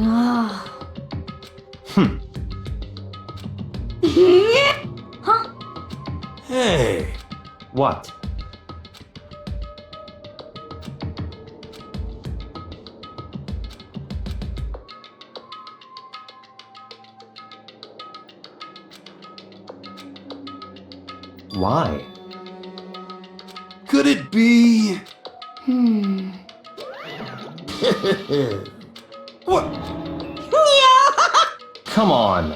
Ah. Huh? Hey! What? Why? Could it be? What? Come on!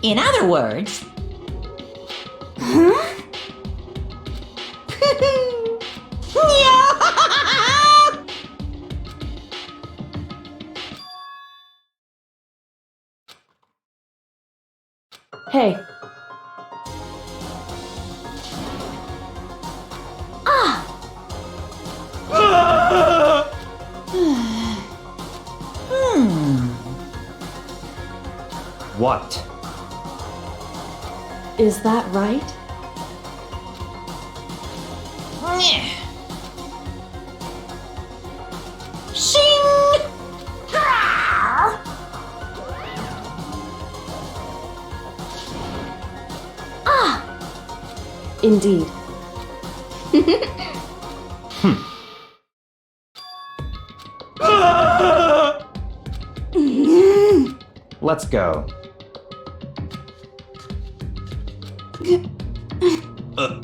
In other words, Hey. Ah! What? Is that right? shing! Indeed. Let's go. But...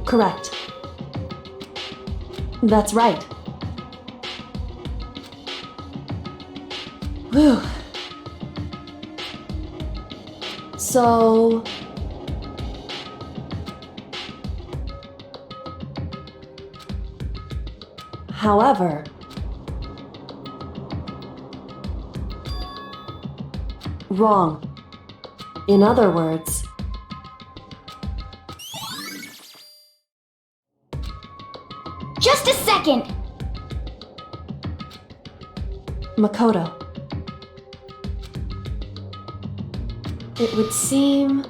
Correct. That's right. Whew. So... However... Wrong. In other words... Just a second! Makoto. It would seem...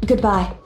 Goodbye.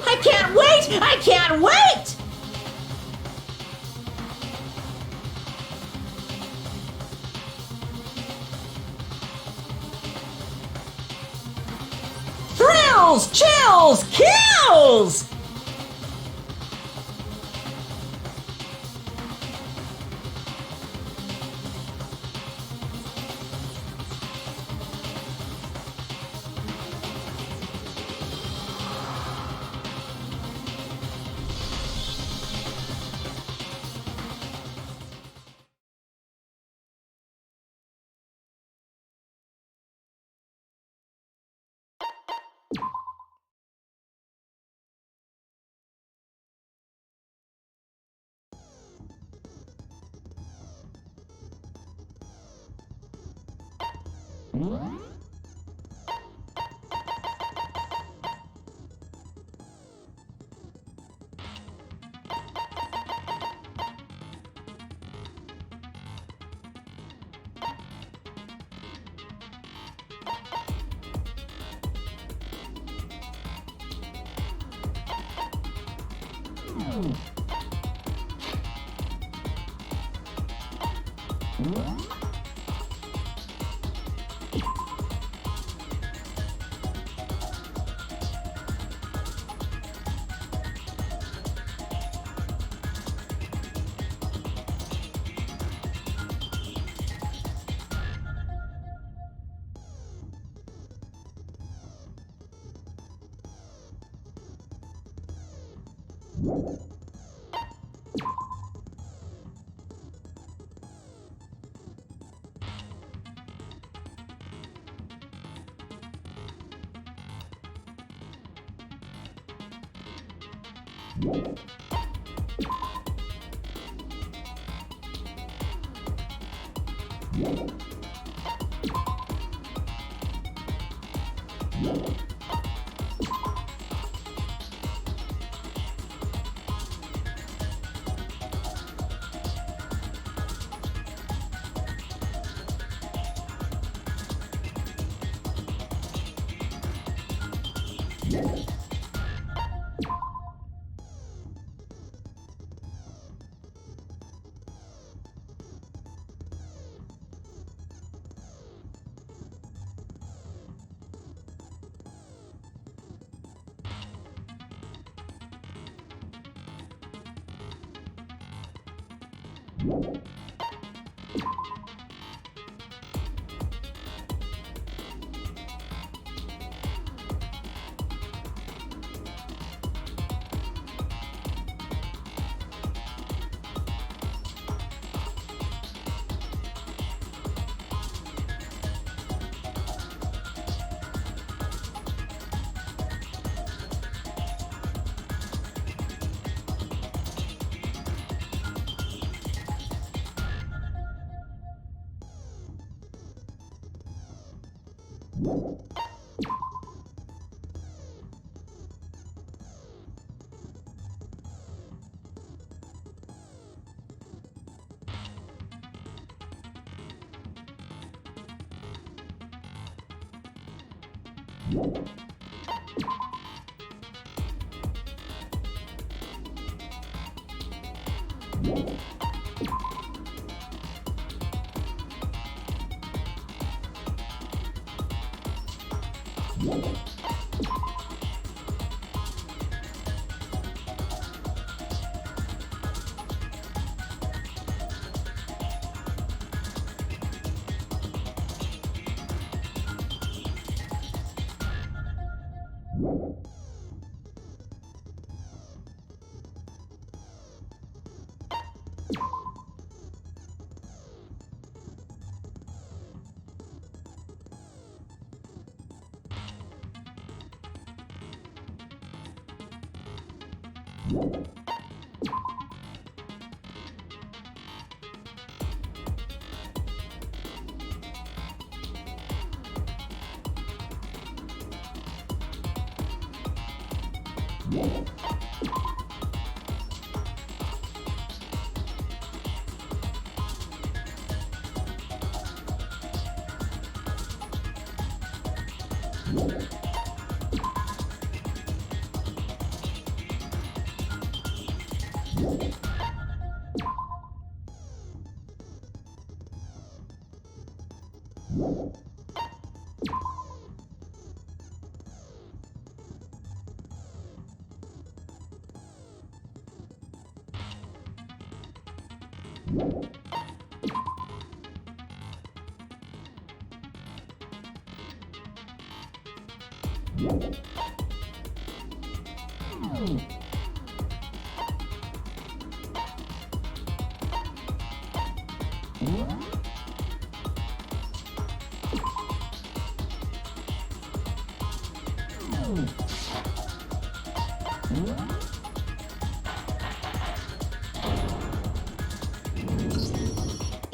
I can't wait! I can't wait! Thrills, chills, kills!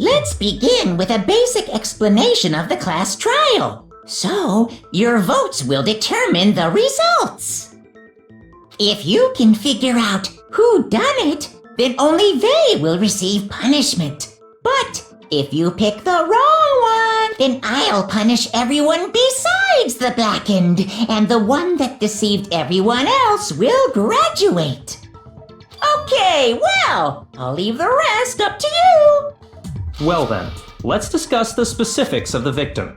Let's begin with a basic explanation of the class trial. So, your votes will determine the results. If you can figure out who done it, then only they will receive punishment. But if you pick the wrong one, then I'll punish everyone besides the blackened, and the one that deceived everyone else will graduate. Okay, well, I'll leave the rest up to you. Well then, let's discuss the specifics of the victim.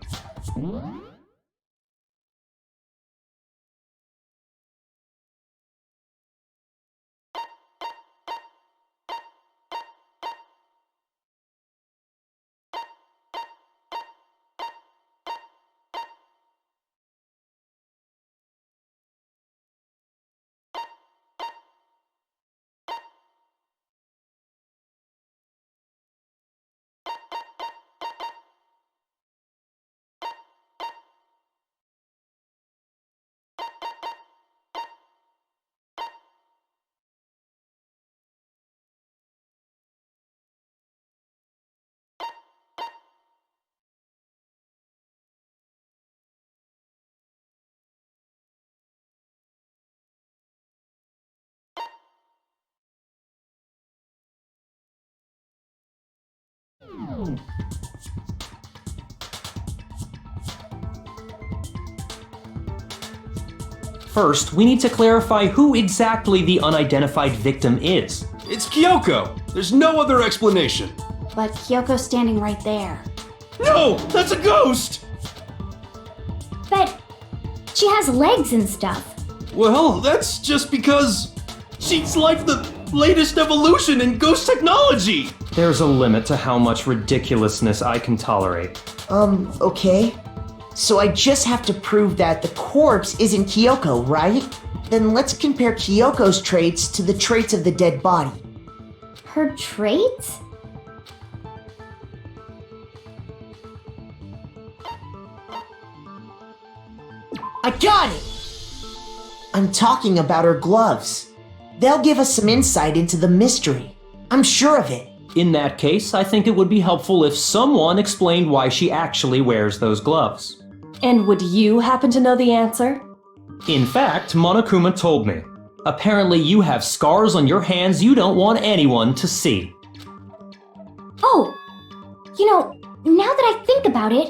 First, we need to clarify who exactly the unidentified victim is. It's Kyoko. There's no other explanation. But Kyoko's standing right there. No, that's a ghost! But she has legs and stuff. Well, that's just because she's like the latest evolution in ghost technology. There's a limit to how much ridiculousness I can tolerate. Okay. So I just have to prove that the corpse isn't Kyoko, right? Then let's compare Kyoko's traits to the traits of the dead body. Her traits? I got it! I'm talking about her gloves. They'll give us some insight into the mystery. I'm sure of it. In that case, I think it would be helpful if someone explained why she actually wears those gloves. And would you happen to know the answer? In fact, Monokuma told me. Apparently you have scars on your hands you don't want anyone to see. Oh, now that I think about it,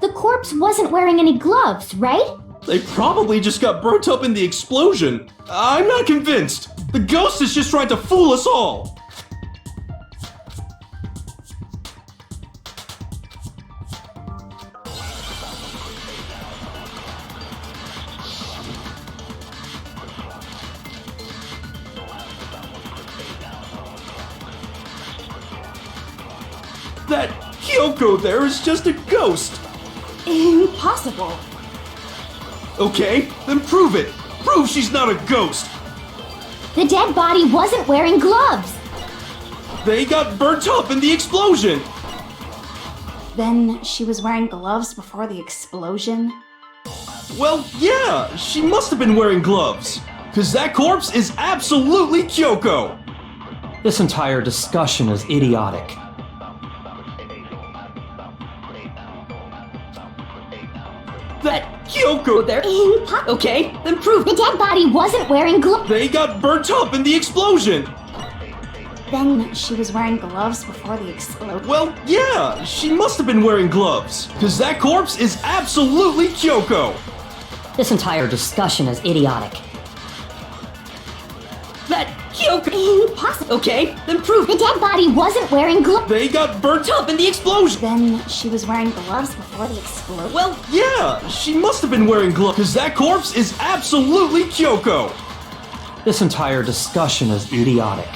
the corpse wasn't wearing any gloves, right? They probably just got burnt up in the explosion. I'm not convinced. The ghost is just trying to fool us all. That Kyoko there is just a ghost. Impossible. Okay, then prove it. Prove she's not a ghost. The dead body wasn't wearing gloves. They got burnt up in the explosion. Then she was wearing gloves before the explosion? Well, yeah, she must have been wearing gloves. Cause that corpse is absolutely Kyoko. This entire discussion is idiotic. That Kyoko there. Okay, then prove the dead body wasn't wearing gloves. They got burnt up in the explosion. Then she was wearing gloves before the explosion? Well, yeah, she must have been wearing gloves. Cause that corpse is absolutely Kyoko. This entire discussion is idiotic. That Kyoko! Impossible. Okay, then prove The dead body wasn't wearing gloves. They got burnt up in the explosion! Then she was wearing gloves before the explosion. Well, yeah, she must have been wearing gloves, because that corpse is absolutely Kyoko! This entire discussion is idiotic.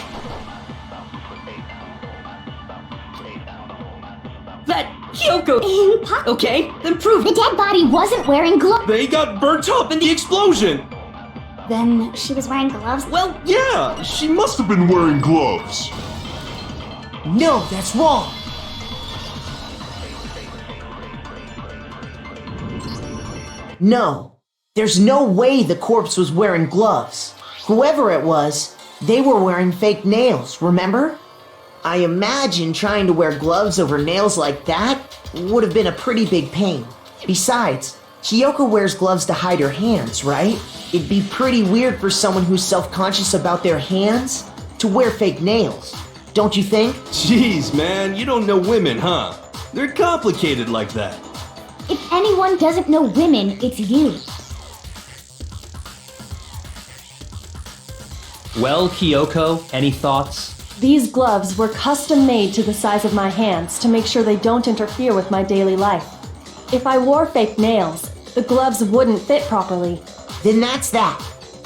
that Kyoko! Impossible. Okay, then prove The dead body wasn't wearing gloves. They got burnt up in the explosion! Then she was wearing gloves. Well, yeah, she must have been wearing gloves. No, that's wrong. No, there's no way the corpse was wearing gloves. Whoever it was, they were wearing fake nails, remember? I imagine trying to wear gloves over nails like that would have been a pretty big pain. Besides, Kyoko wears gloves to hide her hands, right? It'd be pretty weird for someone who's self-conscious about their hands to wear fake nails. Don't you think? Jeez, man, you don't know women, huh? They're complicated like that. If anyone doesn't know women, it's you. Well, Kyoko, any thoughts? These gloves were custom made to the size of my hands to make sure they don't interfere with my daily life. If I wore fake nails, the gloves wouldn't fit properly. Then that's that.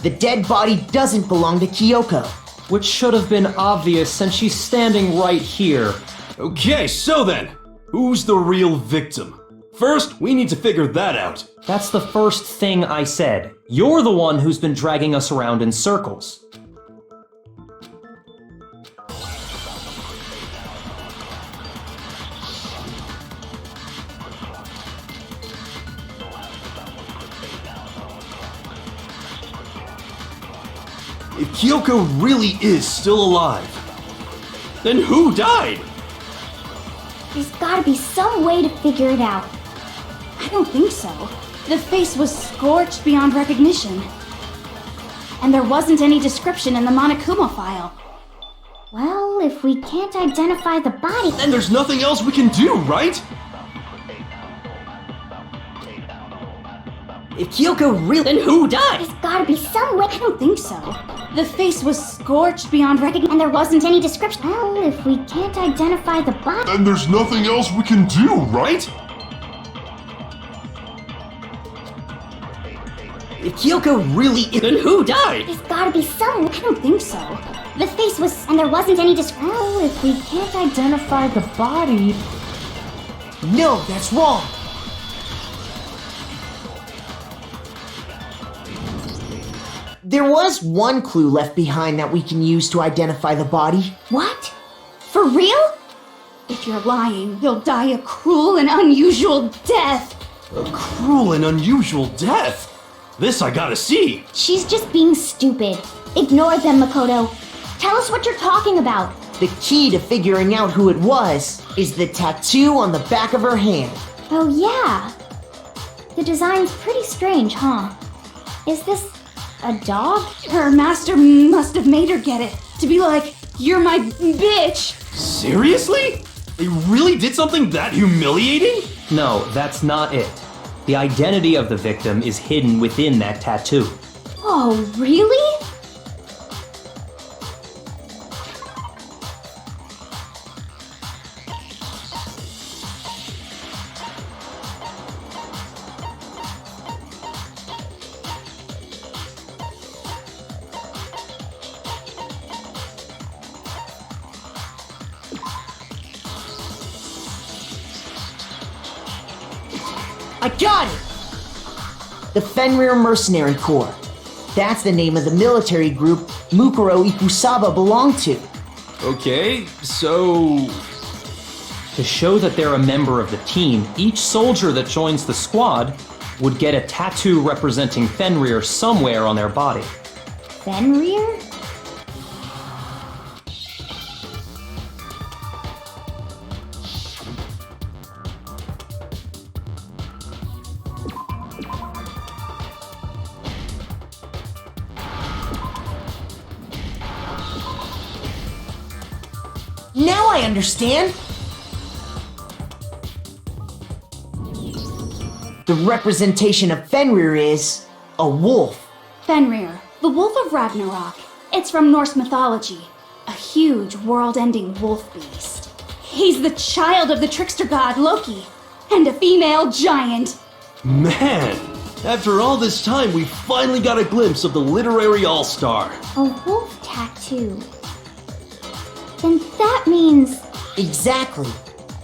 The dead body doesn't belong to Kyoko. Which should have been obvious since she's standing right here. Okay, so then, who's the real victim? First, we need to figure that out. That's the first thing I said. You're the one who's been dragging us around in circles. If Kyoko really is still alive, then who died? There's gotta be some way to figure it out. I don't think so. The face was scorched beyond recognition. And there wasn't any description in the Monokuma file. Well, if we can't identify the body, Then there's nothing else we can do, right? If Kyoko really, then who died? there's gotta be some way. I don't think so. The face was scorched beyond recognition. And there wasn't any description. Well, if we can't identify the body, And there's nothing else we can do, right? If Kyoko really, then who died? there's gotta be some. I don't think so. The face was, and there wasn't any description. Well, if we can't Identify the body. No, that's wrong. There was one clue left behind that we can use to identify the body. What? For real? If you're lying, you'll die a cruel and unusual death. A cruel and unusual death. This I gotta see. She's just being stupid. Ignore them, Makoto. Tell us what you're talking about. The key to figuring out who it was is the tattoo on the back of her hand. Oh, yeah. The design's pretty strange, huh? Is this a dog? Her master must have made her get it. To be like, you're my bitch. Seriously? They really did something that humiliating? No, that's not it. The identity of the victim is hidden within that tattoo. Oh, really? I got it! The Fenrir Mercenary Corps. That's the name of the military group Mukuro Ikusaba belonged to. Okay, so... To show that they're a member of the team, each soldier that joins the squad would get a tattoo representing Fenrir somewhere on their body. Fenrir? Now I understand! The representation of Fenrir is a wolf. Fenrir, the Wolf of Ragnarok. It's from Norse mythology. A huge, world-ending wolf beast. He's the child of the trickster god Loki, and a female giant. Man, after all this time, we finally got a glimpse of the literary all-star. A wolf tattoo. Then that means... Exactly.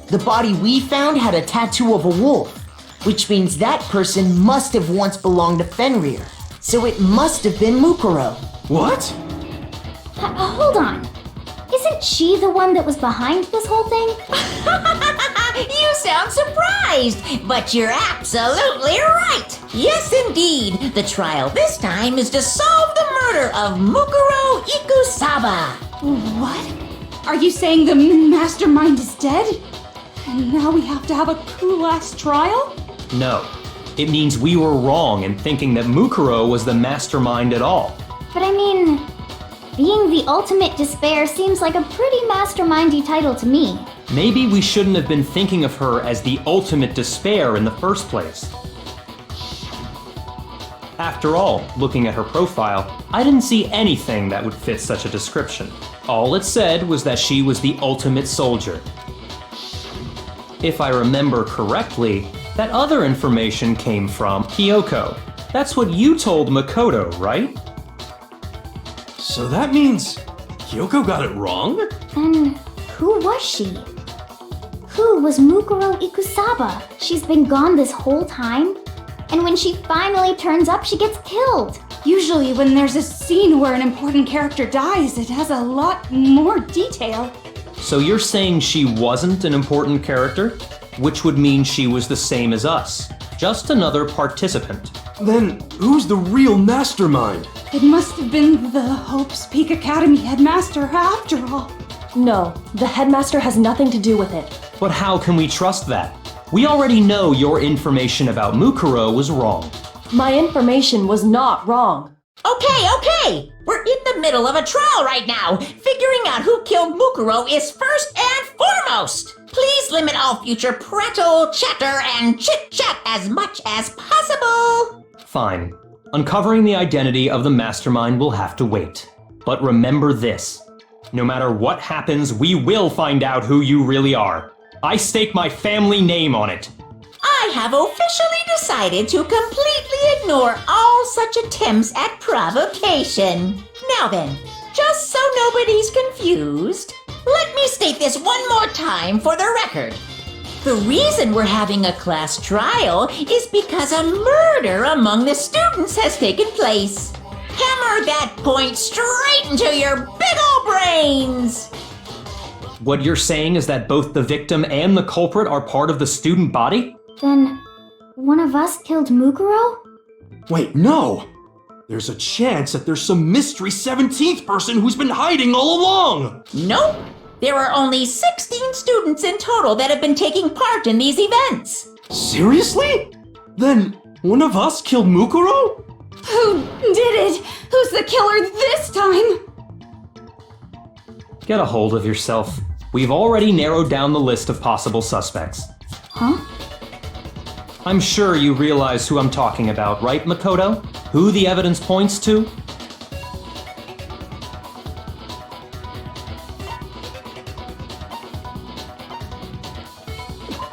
The body we found had a tattoo of a wolf, which means that person must have once belonged to Fenrir. So it must have been Mukuro. What? Hold on. Isn't she the one that was behind this whole thing? You sound surprised, but you're absolutely right. Yes, indeed. The trial this time is to solve the murder of Mukuro Ikusaba. What? Are you saying the mastermind is dead? And now we have to have a cool-ass trial? No. It means we were wrong in thinking that Mukuro was the mastermind at all. But I mean, being the ultimate despair seems like a pretty mastermindy title to me. Maybe we shouldn't have been thinking of her as the ultimate despair in the first place. After all, looking at her profile, I didn't see anything that would fit such a description. All it said was that she was the ultimate soldier. If I remember correctly, that other information came from Kyoko. That's what you told Makoto, right? So that means Kyoko got it wrong? Then who was she? Who was Mukuro Ikusaba? She's been gone this whole time? And when she finally turns up, she gets killed. Usually when there's a scene where an important character dies, it has a lot more detail. So you're saying she wasn't an important character? Which would mean she was the same as us. Just another participant. Then who's the real mastermind? It must have been the Hope's Peak Academy headmaster after all. No, the headmaster has nothing to do with it. But how can we trust that? We already know your information about Mukuro was wrong. My information was not wrong. Okay. We're in the middle of a trial right now. Figuring out who killed Mukuro is first and foremost. Please limit all future prattle, chatter, and chit-chat as much as possible. Fine. Uncovering the identity of the mastermind will have to wait. But remember this. No matter what happens, we will find out who you really are. I stake my family name on it. I have officially decided to completely ignore all such attempts at provocation. Now then, just so nobody's confused, let me state this one more time for the record. The reason we're having a class trial is because a murder among the students has taken place. Hammer that point straight into your big ol' brains! What you're saying is that both the victim and the culprit are part of the student body? Then, one of us killed Mukuro? Wait, no! There's a chance that there's some mystery 17th person who's been hiding all along! Nope. There are only 16 students in total that have been taking part in these events. Seriously? Then one of us killed Mukuro? Who did it? Who's the killer this time? Get a hold of yourself. We've already narrowed down the list of possible suspects. Huh? I'm sure you realize who I'm talking about, right, Makoto? Who the evidence points to?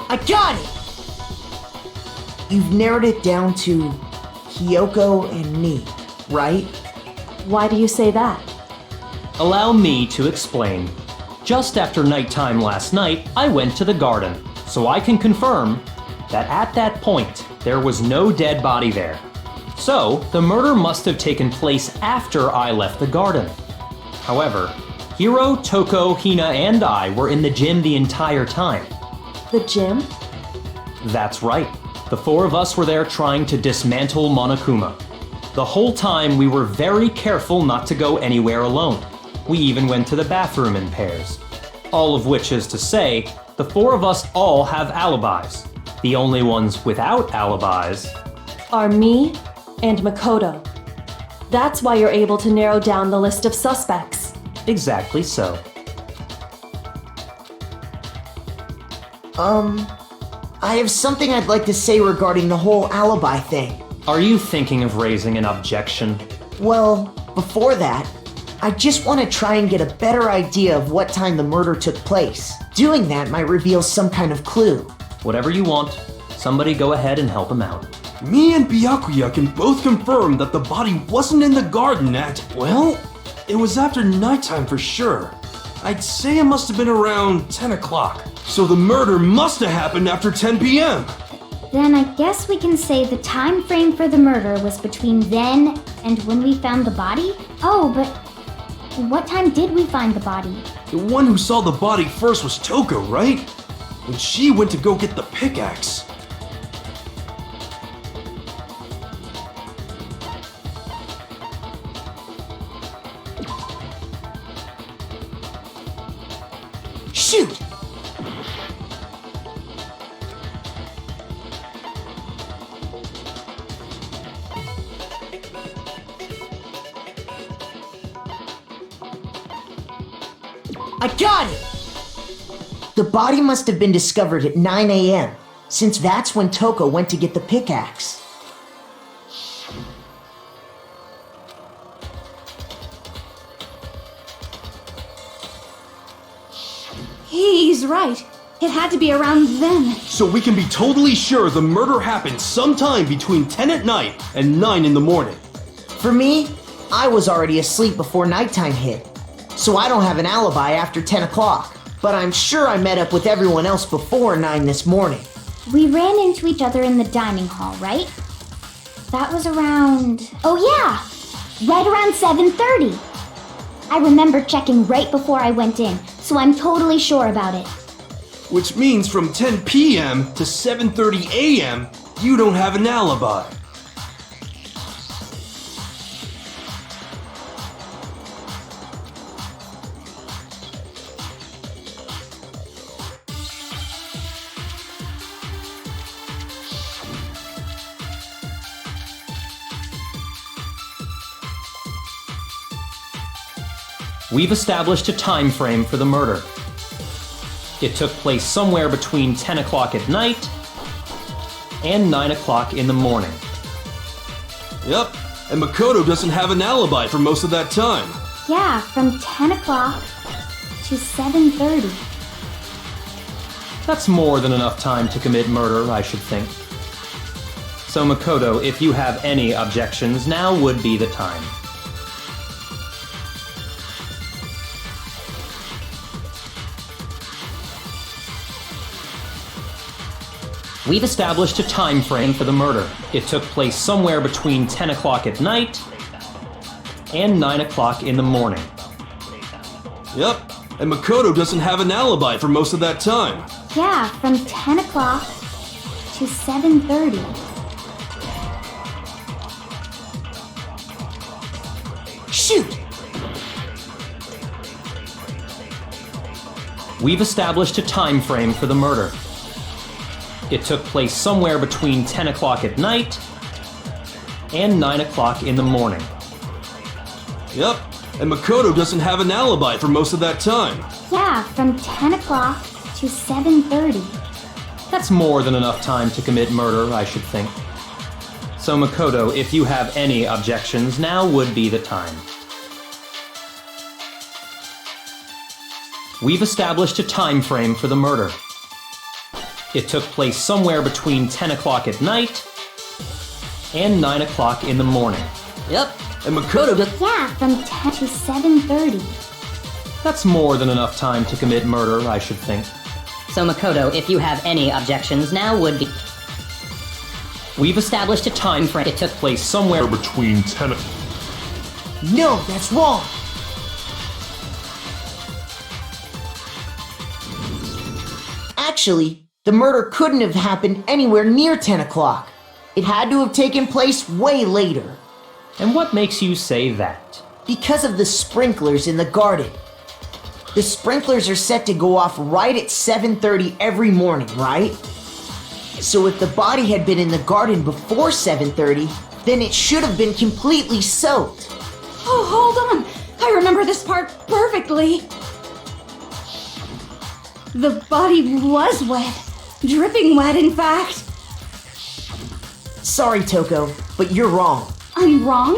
I got it! You've narrowed it down to Kyoko and me, right? Why do you say that? Allow me to explain. Just after nighttime last night, I went to the garden, so I can confirm that at that point, there was no dead body there. So, the murder must have taken place after I left the garden. However, Hiro, Toko, Hina, and I were in the gym the entire time. The gym? That's right. The four of us were there trying to dismantle Monokuma. The whole time we were very careful not to go anywhere alone. We even went to the bathroom in pairs. All of which is to say, the four of us all have alibis. The only ones without alibis Are me and Makoto. That's why you're able to narrow down the list of suspects. exactly so. I have something I'd like to say regarding the whole alibi thing. Are you thinking of raising an objection? Well, before that, I just want to try and get a better idea of what time the murder took place. Doing that might reveal some kind of clue. Whatever you want. Somebody go ahead and help him out. Me and Byakuya can both confirm that the body wasn't in the garden at, well, it was after nighttime for sure. I'd say it must have been around 10 o'clock. So the murder must have happened after 10 p.m. Then I guess we can say the time frame for the murder was between then and when we found the body? Oh, but what time did we find the body? The one who saw the body first was Toko, right? And she went to go get the pickaxe. Shoot! I got it! The body must have been discovered at 9 a.m., since that's when Toko went to get the pickaxe. He's right. It had to be around then. So we can be totally sure the murder happened sometime between 10 at night and 9 in the morning. For me, I was already asleep before nighttime hit, so I don't have an alibi after 10 o'clock. But I'm sure I met up with everyone else before 9 this morning. We ran into each other in the dining hall, right? That was around... Oh yeah! Right around 7:30. I remember checking right before I went in, so I'm totally sure about it. Which means from 10 p.m. to 7:30 a.m., you don't have an alibi. We've established a time frame for the murder. It took place somewhere between 10 o'clock at night and 9 o'clock in the morning. Yep, and Makoto doesn't have an alibi for most of that time. Yeah, from 10 o'clock to 7:30. That's more than enough time to commit murder, I should think. So Makoto, if you have any objections, now would be the time. We've established a time frame for the murder. It took place somewhere between 10 o'clock at night and 9 o'clock in the morning. Yep, and Makoto doesn't have an alibi for most of that time. Yeah, from 10 o'clock to 7:30. Shoot! We've established a time frame for the murder. It took place somewhere between 10 o'clock at night and 9 o'clock in the morning. Yep, and Makoto doesn't have an alibi for most of that time. Yeah, from 10 o'clock to 7:30. That's more than enough time to commit murder, I should think. So Makoto, if you have any objections, now would be the time. We've established a time frame for the murder. It took place somewhere between 10 o'clock at night and 9 o'clock in the morning. Yep, and Makoto does... Yeah, from 10 to 7:30. That's more than enough time to commit murder, I should think. So Makoto, if you have any objections, now would be... We've established a time frame. It took place somewhere between 10 No, that's wrong! Actually, the murder couldn't have happened anywhere near 10 o'clock. It had to have taken place way later. And what makes you say that? Because of the sprinklers in the garden. The sprinklers are set to go off right at 7:30 every morning, right? So if the body had been in the garden before 7:30, then it should have been completely soaked. Oh, hold on. I remember this part perfectly. The body was wet. Dripping wet, in fact. Sorry, Toko, but you're wrong. I'm wrong?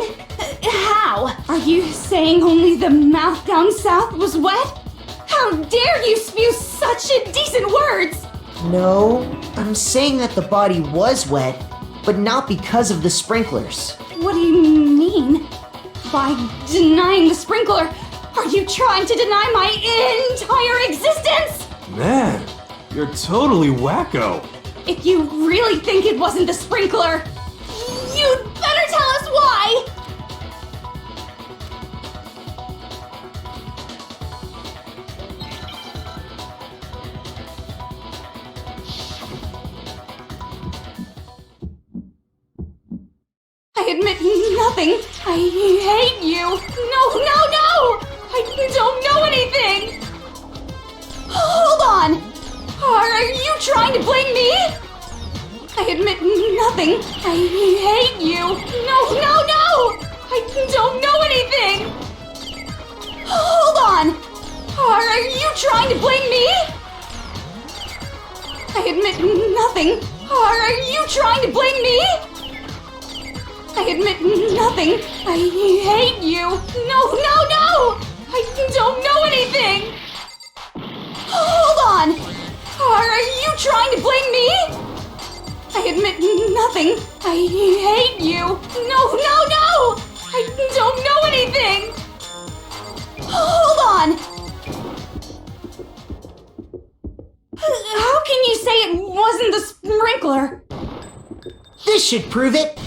How? Are Are you saying only the mouth down south was wet? How dare you spew such indecent words! No, I'm saying that the body was wet, but not because of the sprinklers. What do you mean? By denying the sprinkler, are you trying to deny my entire existence? Man, you're totally wacko. If you really think it wasn't the sprinkler, you'd better tell us why! I admit nothing. I hate you. No! I don't know anything. Hold on. Are you trying to blame me? I admit nothing. I hate you. No! I don't know anything. Hold on. Are you trying to blame me? I admit nothing. Are you trying to blame me? I admit nothing. I hate you. No! I don't know anything. Hold on. Are you trying to blame me? I admit nothing. I hate you. No! I don't know anything. Hold on. How can you say it wasn't the sprinkler? This should prove it.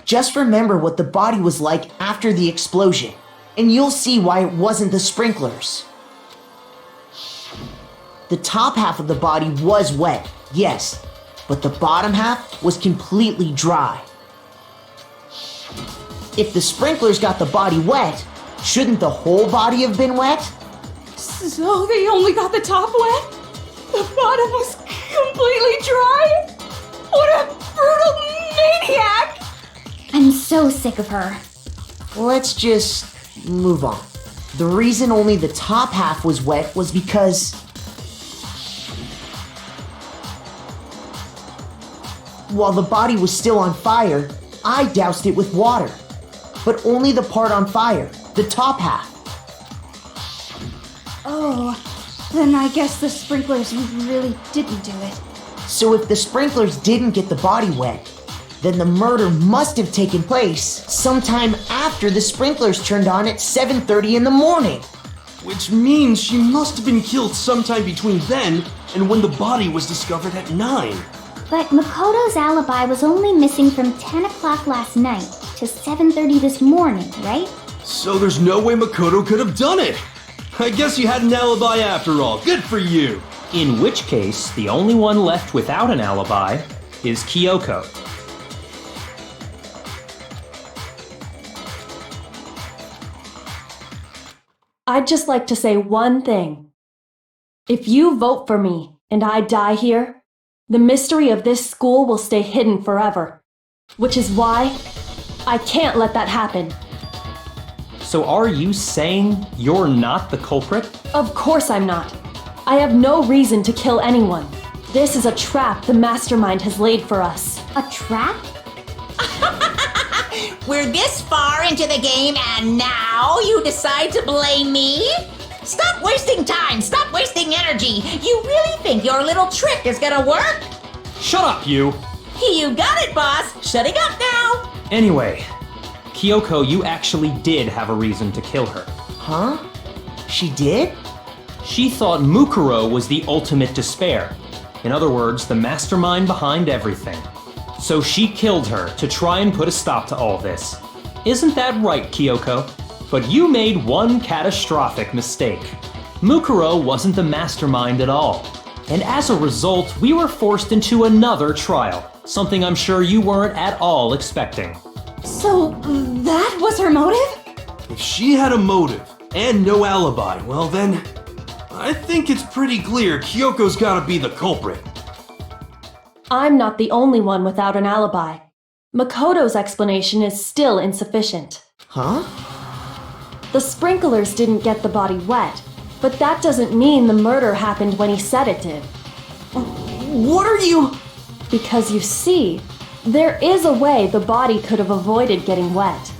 Just remember what the body was like after the explosion, and you'll see why it wasn't the sprinklers. The top half of the body was wet, yes, but the bottom half was completely dry. If the sprinklers got the body wet, shouldn't the whole body have been wet? So they only got the top wet? The bottom was completely dry? What a brutal maniac! I'm so sick of her. Let's just move on. The reason only the top half was wet was because while the body was still on fire, I doused it with water. But only the part on fire, the top half. Oh, then I guess the sprinklers really didn't do it. So if the sprinklers didn't get the body wet, then the murder must have taken place sometime after the sprinklers turned on at 7:30 in the morning. Which means she must have been killed sometime between then and when the body was discovered at 9. But Makoto's alibi was only missing from 10 o'clock last night to 7:30 this morning, right? So there's no way Makoto could have done it. I guess you had an alibi after all. Good for you. In which case, the only one left without an alibi is Kyoko. I'd just like to say one thing. If you vote for me and I die here, the mystery of this school will stay hidden forever. Which is why I can't let that happen. So are you saying you're not the culprit? Of course I'm not. I have no reason to kill anyone. This is a trap the mastermind has laid for us. A trap? We're this far into the game and now you decide to blame me? Stop wasting time! Stop wasting energy! You really think your little trick is gonna work? Shut up, you! You got it, boss! Shutting up now! Anyway, Kyoko, you actually did have a reason to kill her. Huh? She did? She thought Mukuro was the ultimate despair. In other words, the mastermind behind everything. So she killed her to try and put a stop to all this. Isn't that right, Kyoko? But you made one catastrophic mistake. Mukuro wasn't the mastermind at all. And as a result, we were forced into another trial, something I'm sure you weren't at all expecting. So that was her motive? If she had a motive and no alibi, well then, I think it's pretty clear Kyoko's gotta be the culprit. I'm not the only one without an alibi. Makoto's explanation is still insufficient. Huh? The sprinklers didn't get the body wet, but that doesn't mean the murder happened when he said it did. What are you... Because you see, there is a way the body could have avoided getting wet.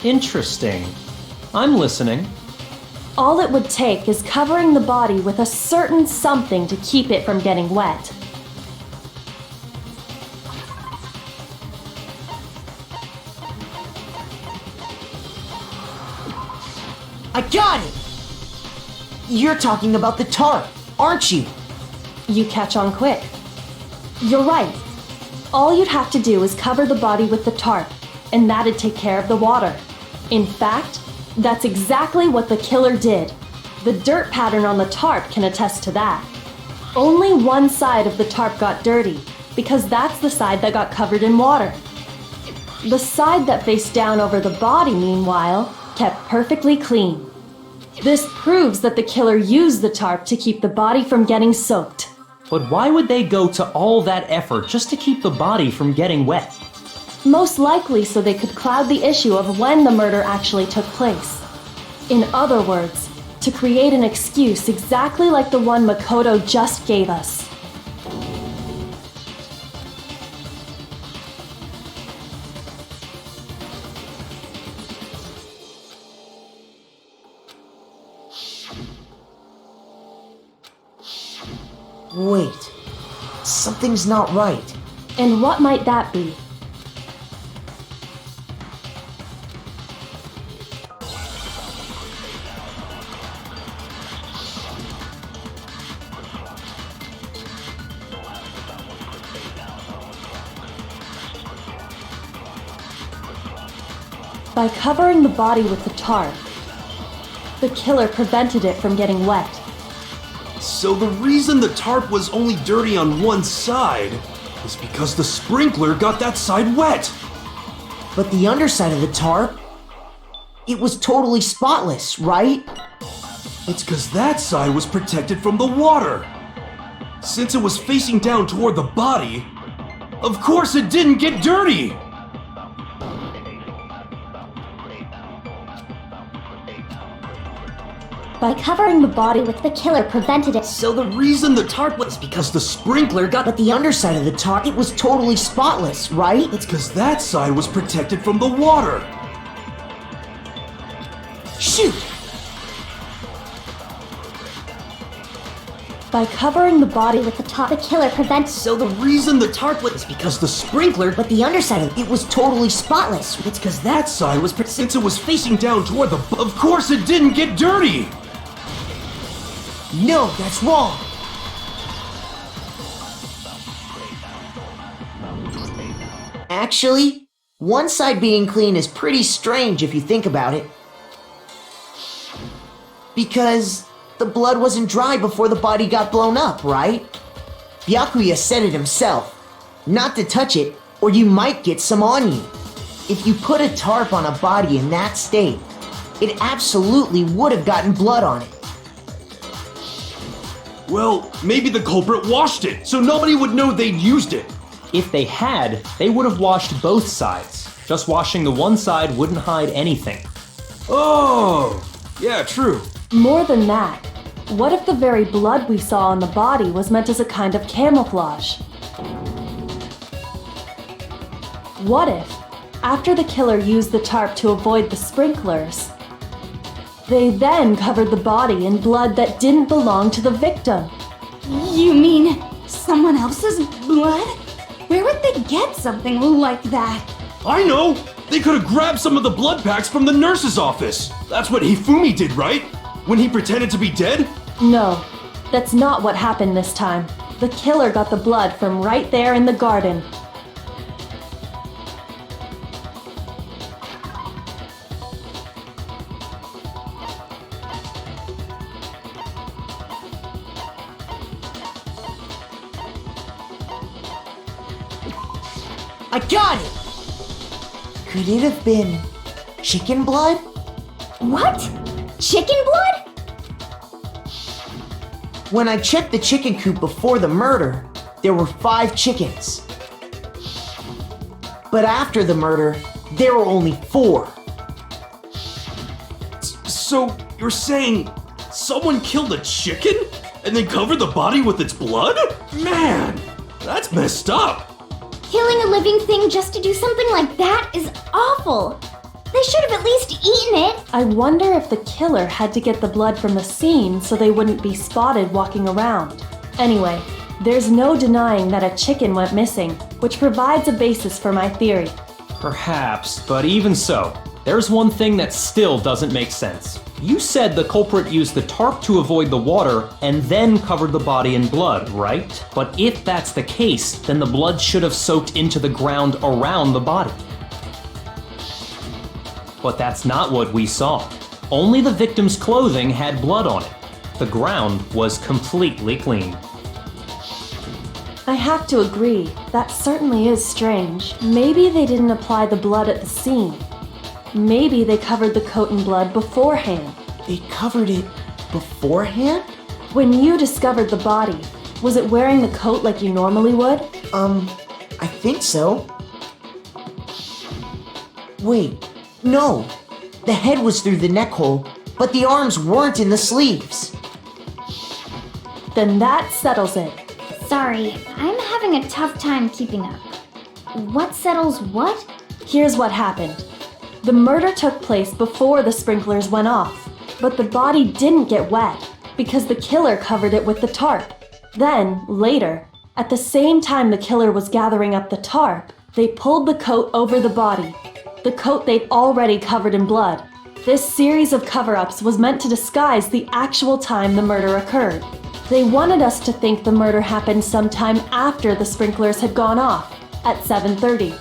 Interesting. I'm listening. All it would take is covering the body with a certain something to keep it from getting wet. I got it! You're talking about the tarp, aren't you? You catch on quick. You're right. All you'd have to do is cover the body with the tarp, and that'd take care of the water. In fact, that's exactly what the killer did. The dirt pattern on the tarp can attest to that. Only one side of the tarp got dirty, because that's the side that got covered in water. The side that faced down over the body, meanwhile, kept perfectly clean. This proves that the killer used the tarp to keep the body from getting soaked. But why would they go to all that effort just to keep the body from getting wet? Most likely so they could cloud the issue of when the murder actually took place. In other words, to create an excuse exactly like the one Makoto just gave us. Wait, something's not right. And what might that be? By covering the body with the tarp, the killer prevented it from getting wet. So the reason the tarp was only dirty on one side is because the sprinkler got that side wet. But the underside of the tarp, it was totally spotless, right? It's because that side was protected from the water. Since it was facing down toward the body, of course it didn't get dirty. By covering the body with the killer prevented it. So the reason the tarp was because the sprinkler got... But the underside of the tarp, it was totally spotless, right? It's because that side was protected from the water. Shoot! By covering the body with the tarp, The killer prevented. So the reason the tarp was because the sprinkler... But the underside of it was totally spotless. It's because that side was... Since it was facing down toward the... Of course it didn't get dirty! No, that's wrong. Actually, one side being clean is pretty strange if you think about it. Because the blood wasn't dry before the body got blown up, right? Byakuya said it himself. Not to touch it, or you might get some on you. If you put a tarp on a body in that state, it absolutely would have gotten blood on it. Well, maybe the culprit washed it, so nobody would know they'd used it. If they had, they would have washed both sides. Just washing the one side wouldn't hide anything. Oh, yeah, true. more than that, what if the very blood we saw on the body was meant as a kind of camouflage? What if, after the killer used the tarp to avoid the sprinklers, they then covered the body in blood that didn't belong to the victim? You mean someone else's blood? Where would they get something like that? I know! They could have grabbed some of the blood packs from the nurse's office. That's what Hifumi did, right? When he pretended to be dead? No, that's not what happened this time. The killer got the blood from right there in the garden. I got it! Could it have been chicken blood? What? Chicken blood? When I checked the chicken coop before the murder, there were 5 chickens. But after the murder, there were only 4. So, you're saying someone killed a chicken and then covered the body with its blood? Man, that's messed up. Killing a living thing just to do something like that is awful. They should have at least eaten it. I wonder if the killer had to get the blood from the scene so they wouldn't be spotted walking around. Anyway, there's no denying that a chicken went missing, which provides a basis for my theory. Perhaps, but even so, there's one thing that still doesn't make sense. You said the culprit used the tarp to avoid the water and then covered the body in blood, right? But if that's the case, then the blood should have soaked into the ground around the body. But that's not what we saw. Only the victim's clothing had blood on it. The ground was completely clean. I have to agree, that certainly is strange. Maybe they didn't apply the blood at the scene. Maybe they covered the coat in blood beforehand. They covered it beforehand? When you discovered the body, was it wearing the coat like you normally would? I think so. Wait, no. The head was through the neck hole, but the arms weren't in the sleeves. Then that settles it. Sorry, I'm having a tough time keeping up. What settles what? Here's what happened. The murder took place before the sprinklers went off, but the body didn't get wet because the killer covered it with the tarp. Then, later, at the same time the killer was gathering up the tarp, they pulled the coat over the body, the coat they'd already covered in blood. This series of cover-ups was meant to disguise the actual time the murder occurred. They wanted us to think the murder happened sometime after the sprinklers had gone off, at 7:30.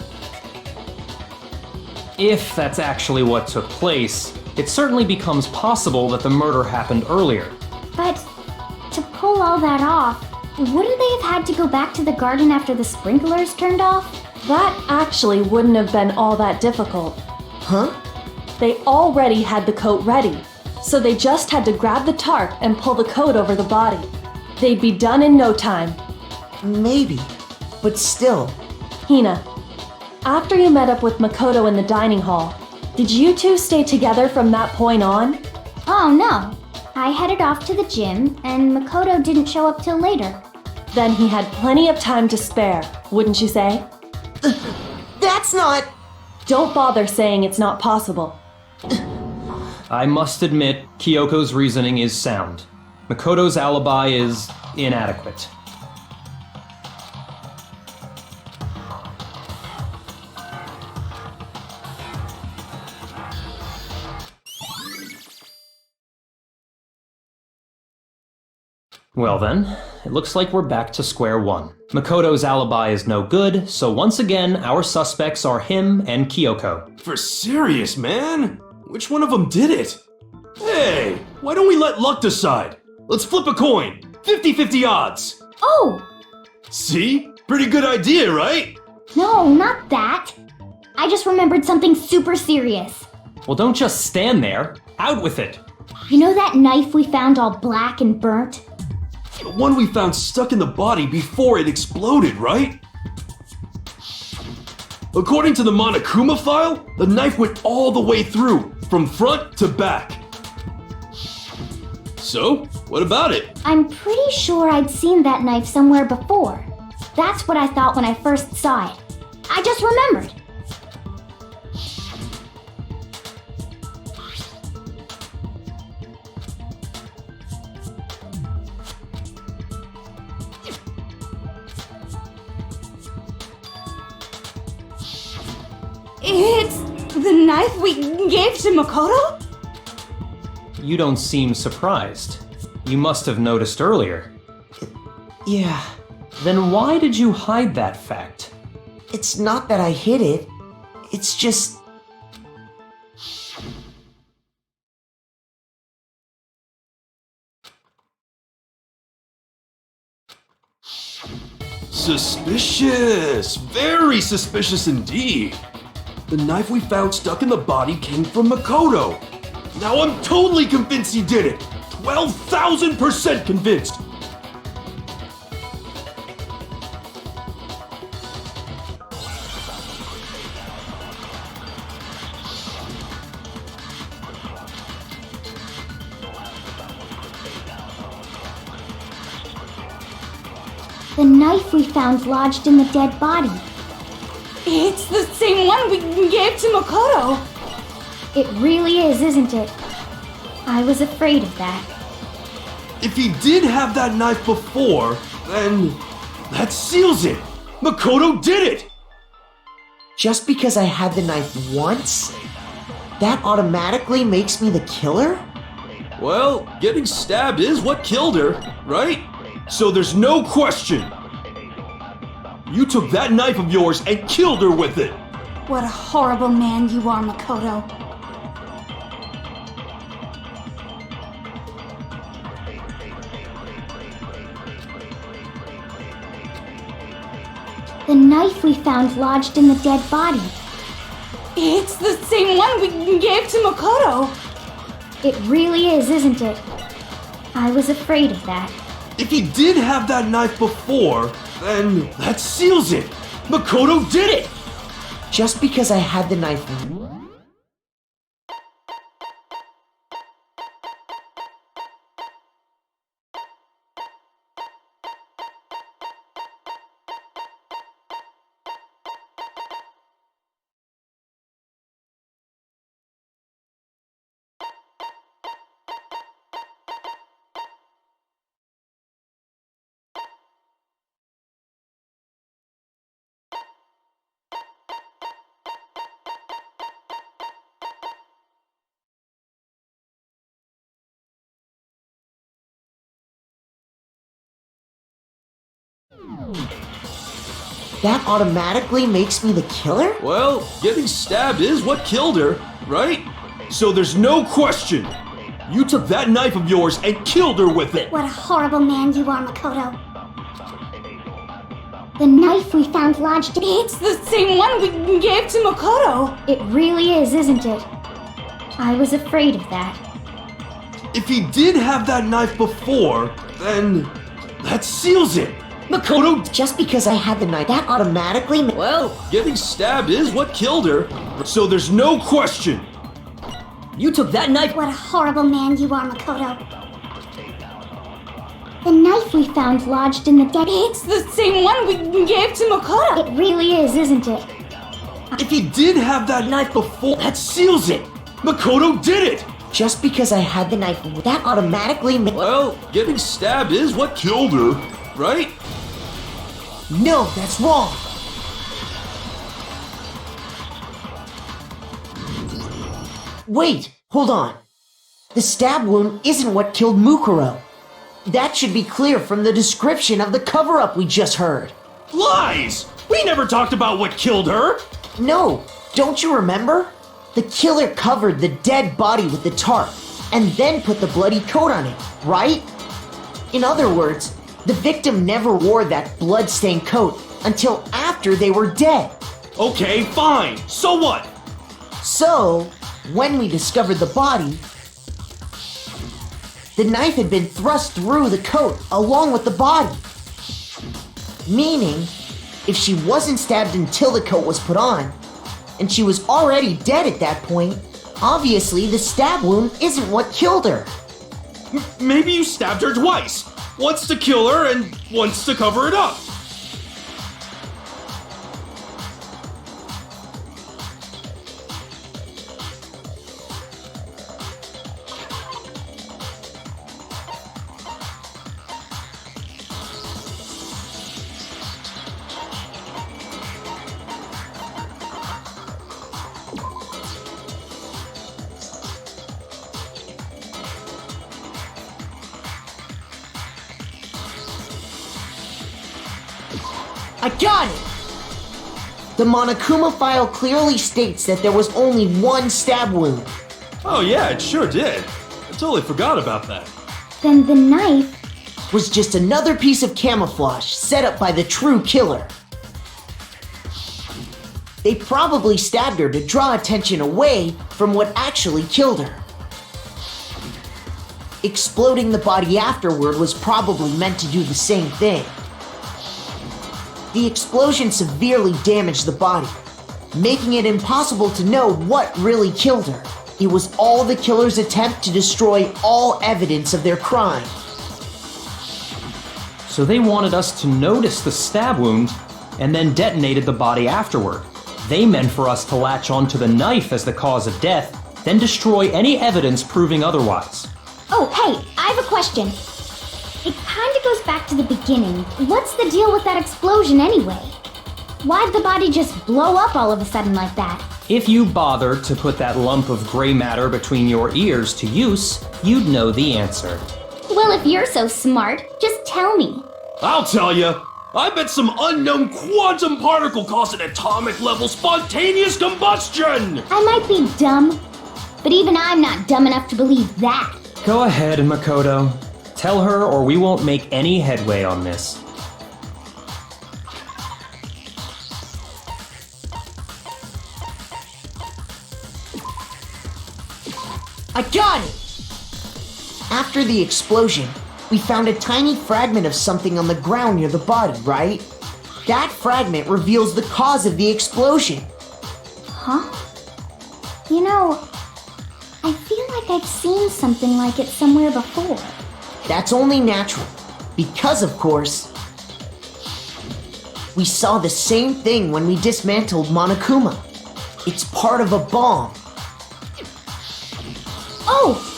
If that's actually what took place, it certainly becomes possible that the murder happened earlier. But to pull all that off, wouldn't they have had to go back to the garden after the sprinklers turned off? That actually wouldn't have been all that difficult. Huh? They already had the coat ready, so they just had to grab the tarp and pull the coat over the body. They'd be done in no time. Maybe, but still. Hina, after you met up with Makoto in the dining hall, did you two stay together from that point on? Oh no. I headed off to the gym, and Makoto didn't show up till later. Then he had plenty of time to spare, wouldn't you say? That's not... Don't bother saying it's not possible. I must admit, Kyoko's reasoning is sound. Makoto's alibi is inadequate. Well then, it looks like we're back to square one. Makoto's alibi is no good, so once again, our suspects are him and Kyoko. For serious, man? Which one of them did it? Hey, why don't we let luck decide? Let's flip a coin. 50-50 odds. Oh! See? Pretty good idea, right? No, not that. I just remembered something super serious. Well, don't just stand there. Out with it. You know that knife we found all black and burnt? The one we found stuck in the body before it exploded, right? According to the Monokuma file, the knife went all the way through, from front to back. So, what about it? I'm pretty sure I'd seen that knife somewhere before. That's what I thought when I first saw it. I just remembered. It's the knife we gave to Makoto? You don't seem surprised. You must have noticed earlier. Yeah, Then why did you hide that fact? it's not that I hid it. It's just... Suspicious! Very suspicious indeed. The knife we found stuck in the body came from Makoto. Now I'm totally convinced he did it. 12,000% convinced. The knife we found lodged in the dead body. It's the same one we gave to Makoto. It really is, isn't it? I was afraid of that. If he did have that knife before, then that seals it. Makoto did it! Just because I had the knife once, that automatically makes me the killer? Well, getting stabbed is what killed her, right? So there's no question. You took that knife of yours and killed her with it. What a horrible man you are, Makoto. The knife we found lodged in the dead body. It's the same one we gave to Makoto. It really is, isn't it? I was afraid of that. If he did have that knife before, then that seals it. Makoto did it! Just because I had the knife. That automatically makes me the killer? Well, getting stabbed is what killed her, right? So there's no question. You took that knife of yours and killed her with it. What a horrible man you are, Makoto. The knife we found lodged. It's the same one we gave to Makoto. It really is, isn't it? I was afraid of that. If he did have that knife before, then that seals it. Makoto, Just because I had the knife, that automatically. Well, getting stabbed is what killed her. So there's no question. you took that knife. What a horrible man you are, Makoto. The knife we found lodged in the dead. It's the same one we gave to Makoto. It really is, isn't it? If he did have that knife before, that seals it. Makoto did it. Just because I had the knife, that automatically. Well, getting stabbed is what killed her, right? No, that's wrong. Wait, hold on. The stab wound isn't what killed Mukuro. That should be clear from the description of the cover-up we just heard. Lies! We never talked about what killed her. No, don't you remember? The killer covered the dead body with the tarp and then put the bloody coat on it, right? In other words, the victim never wore that blood-stained coat until after they were dead. Okay, fine. So what? So, when we discovered the body, the knife had been thrust through the coat along with the body. Meaning, if she wasn't stabbed until the coat was put on, and she was already dead at that point, obviously the stab wound isn't what killed her. Maybe you stabbed her twice. Once to kill her and once to cover it up. I got it! The Monokuma file clearly states that there was only one stab wound. Oh yeah, it sure did. I totally forgot about that. Then the knife. Was just another piece of camouflage set up by the true killer. They probably stabbed her to draw attention away from what actually killed her. Exploding the body afterward was probably meant to do the same thing. The explosion severely damaged the body, making it impossible to know what really killed her. It was all the killer's attempt to destroy all evidence of their crime. So they wanted us to notice the stab wound and then detonated the body afterward. They meant for us to latch onto the knife as the cause of death, then destroy any evidence proving otherwise. Oh, hey, I have a question. It kinda goes back to the beginning. What's the deal with that explosion anyway? Why'd the body just blow up all of a sudden like that? If you bothered to put that lump of gray matter between your ears to use, you'd know the answer. Well, if you're so smart, just tell me. I'll tell you. I bet some unknown quantum particle caused an atomic level spontaneous combustion! I might be dumb, but even I'm not dumb enough to believe that. Go ahead, Makoto. Tell her or we won't make any headway on this. I got it! After the explosion, we found a tiny fragment of something on the ground near the body, right? That fragment reveals the cause of the explosion. Huh? You know, I feel like I've seen something like it somewhere before. That's only natural, because of course, we saw the same thing when we dismantled Monokuma. It's part of a bomb. Oh!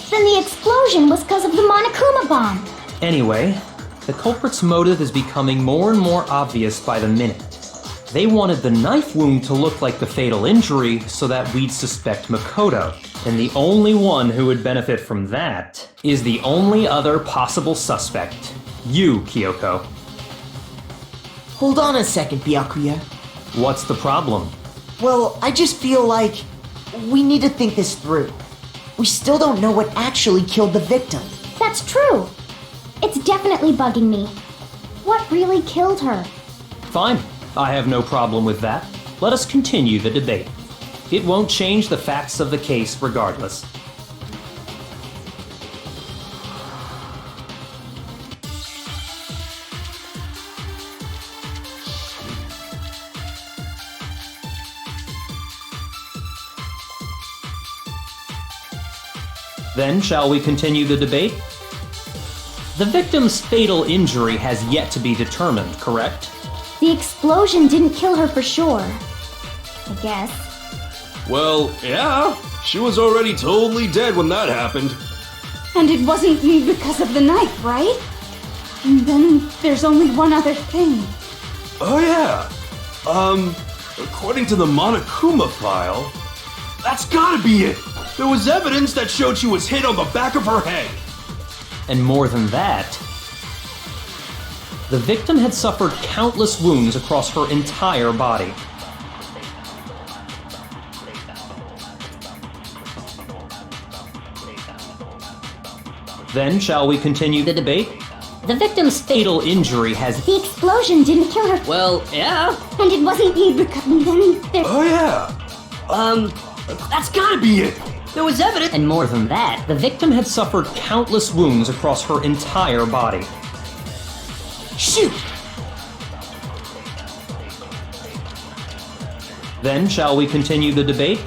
Then the explosion was because of the Monokuma bomb! Anyway, the culprit's motive is becoming more and more obvious by the minute. They wanted the knife wound to look like the fatal injury so that we'd suspect Makoto. And the only one who would benefit from that is the only other possible suspect. You, Kyoko. Hold on a second, Byakuya. What's the problem? Well, I just feel like we need to think this through. We still don't know what actually killed the victim. That's true! It's definitely bugging me. What really killed her? Fine, I have no problem with that. Let us continue the debate. It won't change the facts of the case regardless. Then, shall we continue the debate? The victim's fatal injury has yet to be determined, correct? The explosion didn't kill her for sure. I guess. Well, yeah. She was already totally dead when that happened. And it wasn't because of the knife, right? And then there's only one other thing. Oh yeah. According to the Monokuma file, that's gotta be it. There was evidence that showed she was hit on the back of her head. And more than that, the victim had suffered countless wounds across her entire body. Then, shall we continue the debate? The victim's fatal injury has... The explosion didn't kill her. Well, yeah. And it wasn't because then there... Oh yeah. That's gotta be it. There was evidence... And more than that, the victim had suffered countless wounds across her entire body. Shoot! Then, shall we continue the debate?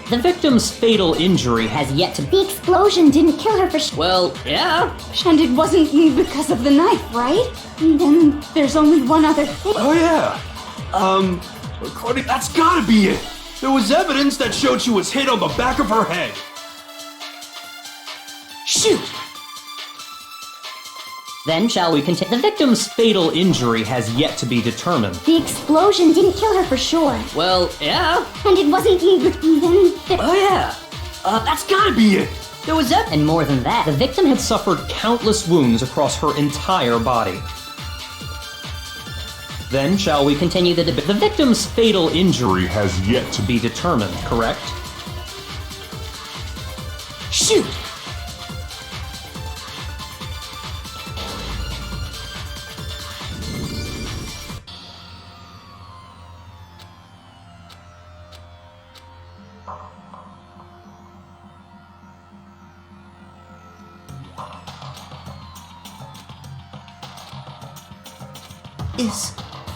The victim's fatal injury has yet to... The explosion didn't kill her for Well, yeah. And it wasn't because of the knife, right? And then there's only one other thing. Oh yeah. According... That's gotta be it. There was evidence that showed she was hit on the back of her head. Shoot! Then shall we continue? The victim's fatal injury has yet to be determined. The explosion didn't kill her for sure. Well, yeah. And it wasn't then there... Oh yeah. That's gotta be it. There was And more than that, the victim had suffered countless wounds across her entire body. Then shall we continue the debate? The victim's fatal injury has yet to be determined, correct? Shoot!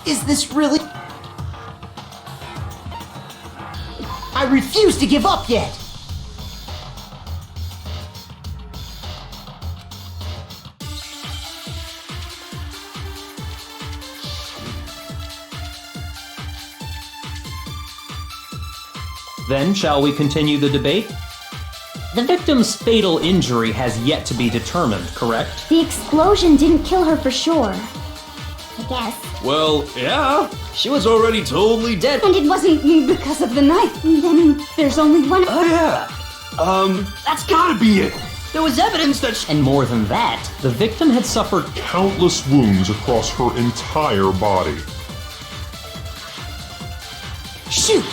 Is this really... I refuse to give up yet! Then shall we continue the debate? The victim's fatal injury has yet to be determined, correct? The explosion didn't kill her for sure. I guess. Well, yeah. She was already totally dead. And it wasn't because of the knife. Then there's only one. Oh, yeah. That's gotta be it. There was evidence that And more than that, the victim had suffered Countless wounds across her entire body. Shoot!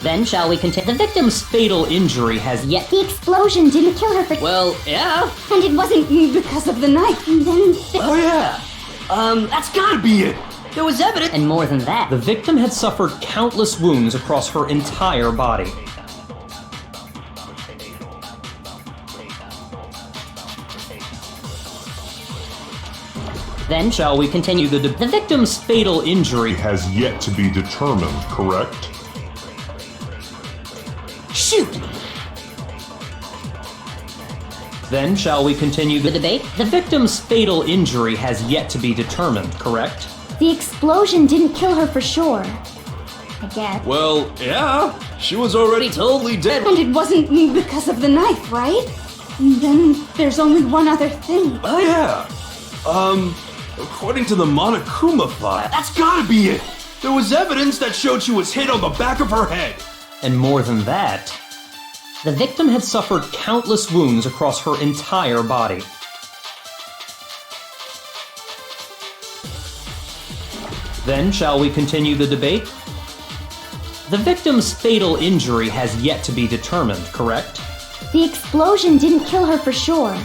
Then shall we continue? The victim's fatal injury has yet. The explosion didn't kill her for. Well, yeah. And it wasn't because of the knife. Then. Oh, yeah. That's gotta be it. There was evidence. And more than that, The victim had suffered countless wounds across her entire body. then Shall we continue the victim's fatal injury? Has yet to be determined, correct? Shoot! Then shall we continue the debate? The victim's fatal injury has yet to be determined, correct? The explosion didn't kill her for sure. I guess. Well, yeah. She was already totally dead. And it wasn't because of the knife, right? Then there's only one other thing. Oh, yeah. According to the Monokuma file, that's gotta be it. There was evidence that showed she was hit on the back of her head. And more than that, the victim had suffered countless wounds across her entire body. Then shall we continue the debate? The victim's fatal injury has yet to be determined, correct? The explosion didn't kill her for sure.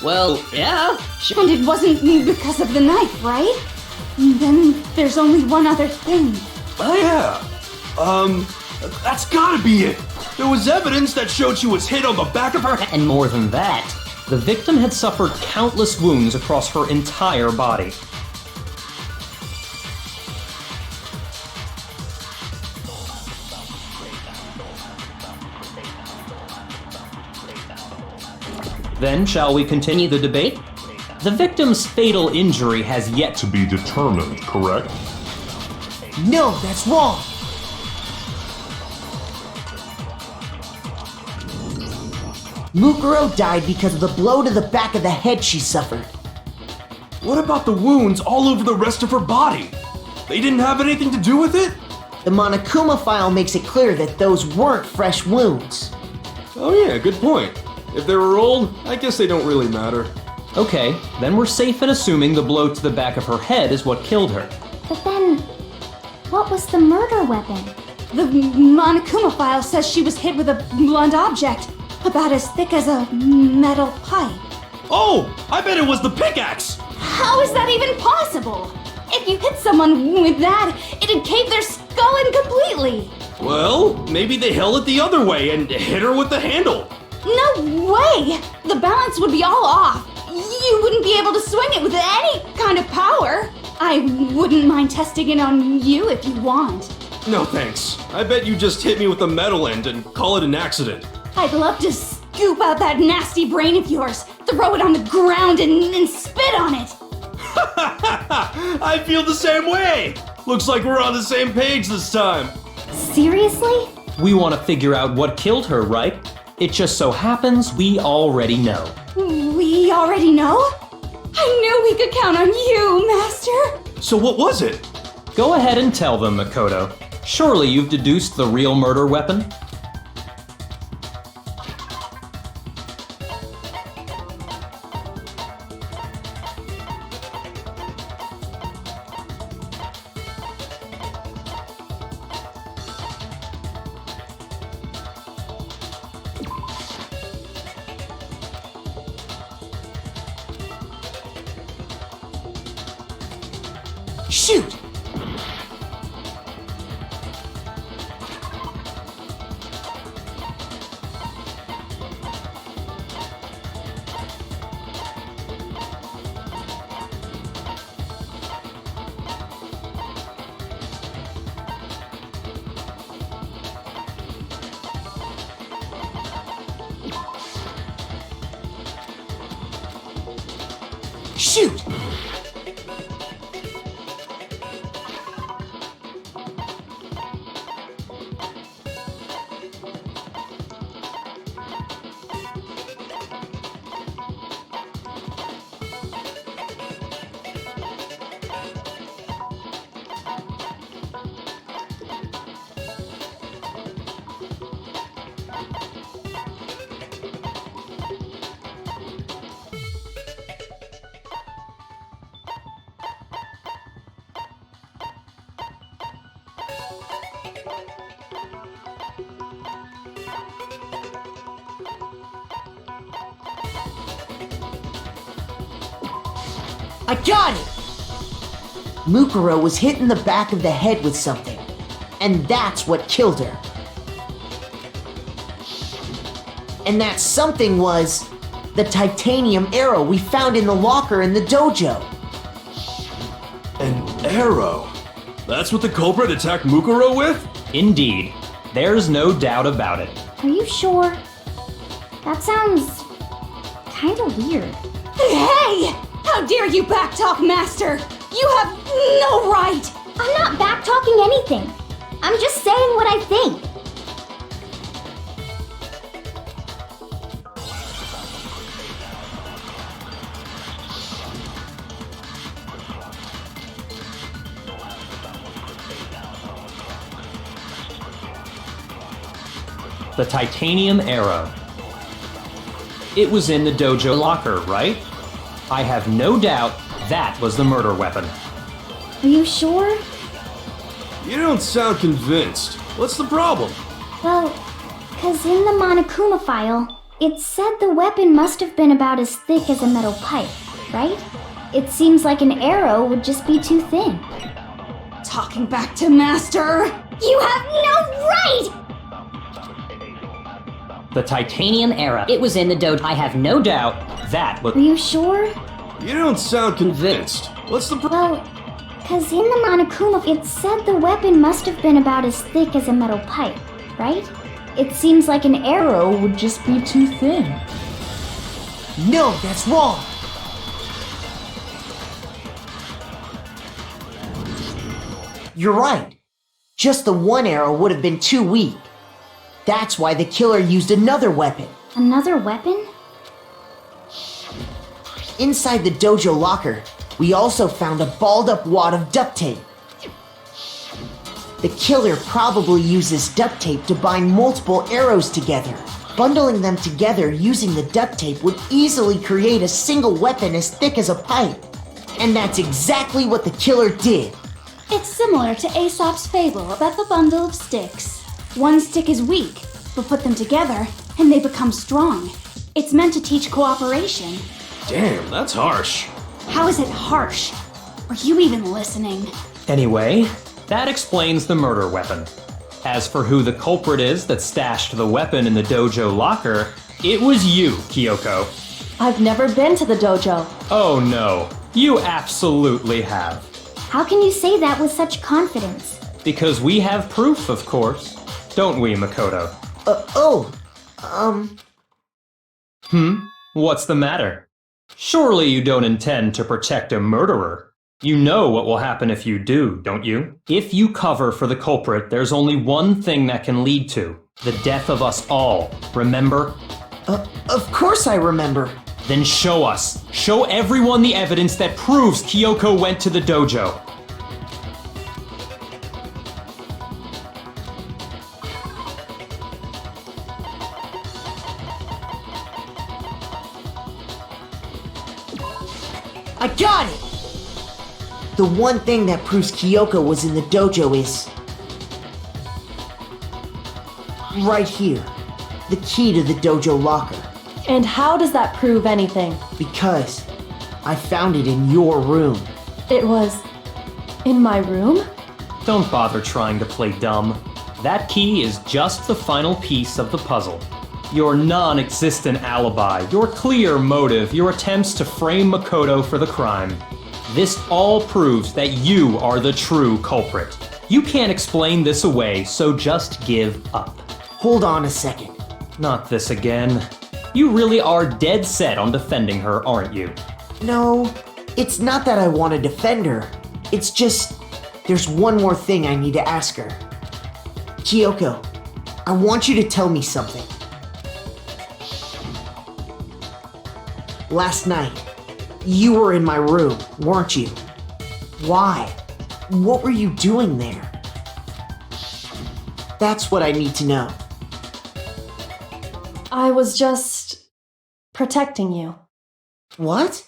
Well, yeah. And it wasn't because of the knife, right? Then there's only one other thing. Oh, yeah. That's gotta be it. There was evidence that showed she was hit on the back of her head. And more than that, the victim had suffered countless wounds across her entire body. Then shall we continue the debate? The victim's fatal injury has yet To be determined, correct? No, that's wrong! Mukuro died because of the blow to the back of the head she suffered. What about the wounds all over the rest of her body? They didn't have anything to do with it? The Monokuma file makes it clear that those weren't fresh wounds. Oh yeah, good point. If they were old, I guess they don't really matter. Okay, then we're safe in assuming the blow to the back of her head is what killed her. But then, what was the murder weapon? The Monokuma file says she was hit with a blunt object, about as thick as a metal pipe. Oh, I bet it was the pickaxe! How is that even possible? If you hit someone with that, it'd cave their skull in completely. Well, maybe they held it the other way and hit her with the handle. No way! The balance would be all off. You wouldn't be able to swing it with any kind of power. I wouldn't mind testing it on you if you want. No thanks. I bet you just hit me with the metal end and call it an accident. I'd love to scoop out that nasty brain of yours, throw it on the ground and spit on it. I feel the same way! Looks like we're on the same page this time. Seriously? We want to figure out what killed her, right? It just so happens we already know. We already know? I knew we could count on you, Master. So what was it? Go ahead and tell them, Makoto. Surely you've deduced the real murder weapon? Shoot! Shoot! I got it! Mukuro was hit in the back of the head with something, and that's what killed her. And that something was the titanium arrow we found in the locker in the dojo. An arrow? That's what the culprit attacked Mukuro with? Indeed. There's no doubt about it. Are you sure? That sounds kinda weird. Hey! How dare you backtalk, Master! You have no right! I'm not backtalking anything. I'm just saying what I think. The titanium arrow. It was in the dojo locker, right? I have no doubt that was the murder weapon. Are you sure? You don't sound convinced. What's the problem? Well, 'cause in the Monokuma file, it said the weapon must have been about as thick as a metal pipe, right? It seems like an arrow would just be too thin. Talking back to Master! You have no right! The titanium arrow. It was in the dojo. I have no doubt that was. Are you sure? You don't sound convinced. What's the problem? Well, 'cause in the Monokuma, it said the weapon must have been about as thick as a metal pipe, right? It seems like an arrow would just be too thin. No, that's wrong! You're right. Just the one arrow would have been too weak. That's why the killer used another weapon. Another weapon? Inside the dojo locker, we also found a balled up wad of duct tape. The killer probably uses duct tape to bind multiple arrows together. Bundling them together using the duct tape would easily create a single weapon as thick as a pipe. And that's exactly what the killer did. It's similar to Aesop's fable about the bundle of sticks. One stick is weak, but put them together and they become strong. It's meant to teach cooperation. Damn, that's harsh. How is it harsh? Are you even listening? Anyway, that explains the murder weapon. As for who the culprit is that stashed the weapon in the dojo locker, it was you, Kyoko. I've never been to the dojo. Oh no, you absolutely have. How can you say that with such confidence? Because we have proof, of course. Don't we, Makoto? What's the matter? Surely you don't intend to protect a murderer. You know what will happen if you do, don't you? If you cover for the culprit, there's only one thing that can lead to the death of us all. Remember? Of course I remember. Then show us. Show everyone the evidence that proves Kyoko went to the dojo. I got it! The one thing that proves Kyoko was in the dojo is right here. The key to the dojo locker. And how does that prove anything? Because I found it in your room. It was in my room? Don't bother trying to play dumb. That key is just the final piece of the puzzle. Your non-existent alibi, your clear motive, your attempts to frame Makoto for the crime. This all proves that you are the true culprit. You can't explain this away, so just give up. Hold on a second. Not this again. You really are dead set on defending her, aren't you? No, it's not that I want to defend her. It's just, there's one more thing I need to ask her. Kyoko, I want you to tell me something. Last night, you were in my room, weren't you? Why? What were you doing there? That's what I need to know. I was just protecting you. What?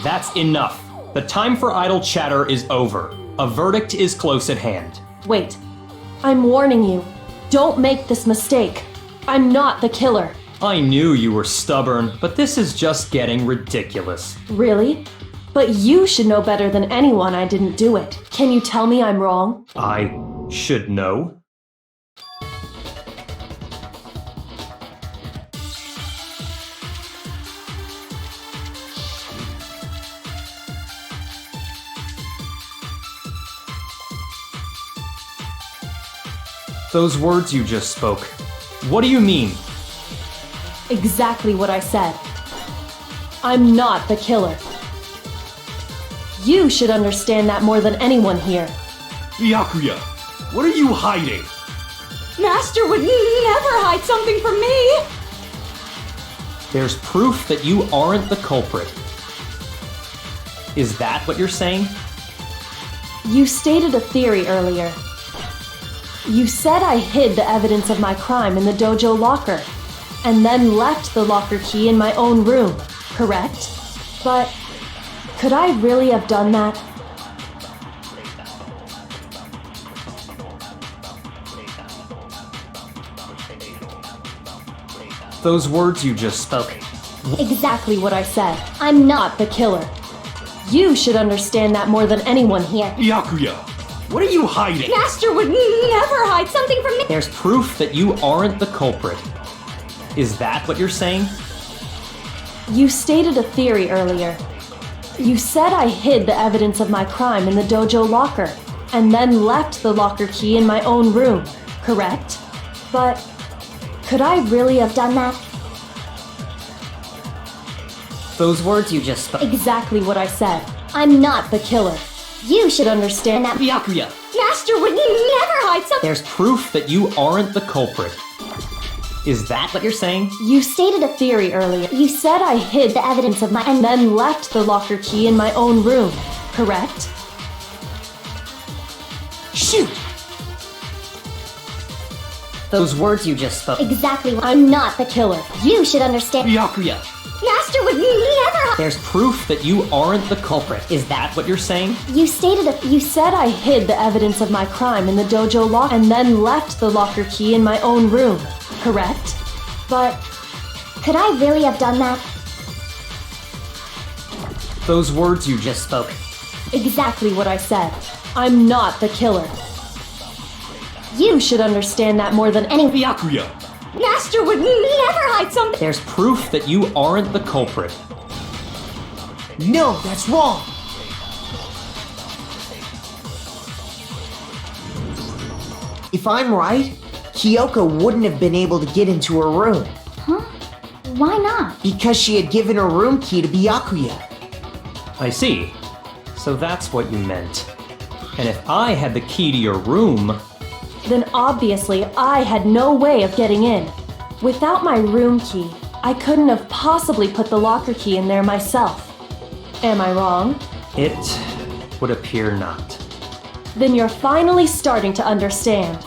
That's enough. The time for idle chatter is over. A verdict is close at hand. Wait. I'm warning you. Don't make this mistake. I'm not the killer. I knew you were stubborn, but this is just getting ridiculous. Really? But you should know better than anyone I didn't do it. Can you tell me I'm wrong? I should know. Those words you just spoke, what do you mean? Exactly what I said. I'm not the killer. You should understand that more than anyone here. Byakuya, what are you hiding? Master would never hide something from me! There's proof that you aren't the culprit. Is that what you're saying? You stated a theory earlier. You said I hid the evidence of my crime in the dojo locker, and then left the locker key in my own room, correct? But could I really have done that? Those words you just spoke. Exactly what I said. I'm not the killer. You should understand that more than anyone here. Byakuya, what are you hiding? Master would never hide something from me! There's proof that you aren't the culprit. Is that what you're saying? You stated a theory earlier. You said I hid the evidence of my crime in the dojo locker, and then left the locker key in my own room, correct? But could I really have done that? Those words you just spoke. Exactly what I said. I'm not the killer. You should understand that. Byakuya, Master would never hide something! there's proof that you aren't the culprit. Is that what you're saying? You stated a theory earlier. You said I hid the evidence of my and then left the locker key in my own room, correct? Shoot! Those words you just spoke. Exactly. I'm not the killer. You should understand. Byakuya, Master would never hide! there's proof that you aren't the culprit. Is that what you're saying? You said I hid the evidence of my crime in the dojo locker and then left the locker key in my own room, correct? But could I really have done that? Those words you just spoke. Exactly what I said. I'm not the killer. You should understand that more than anyone. Byakuya, Master would never hide something! There's proof that you aren't the culprit. No, that's wrong! If I'm right, Kyoko wouldn't have been able to get into her room Huh? Why not? because she had given her room key to Byakuya. I see. So that's what you meant. And if I had the key to your room, Then obviously I had no way of getting in. Without my room key, I couldn't have possibly put the locker key in there myself. Am I wrong? it would appear not. Then you're finally starting to understand.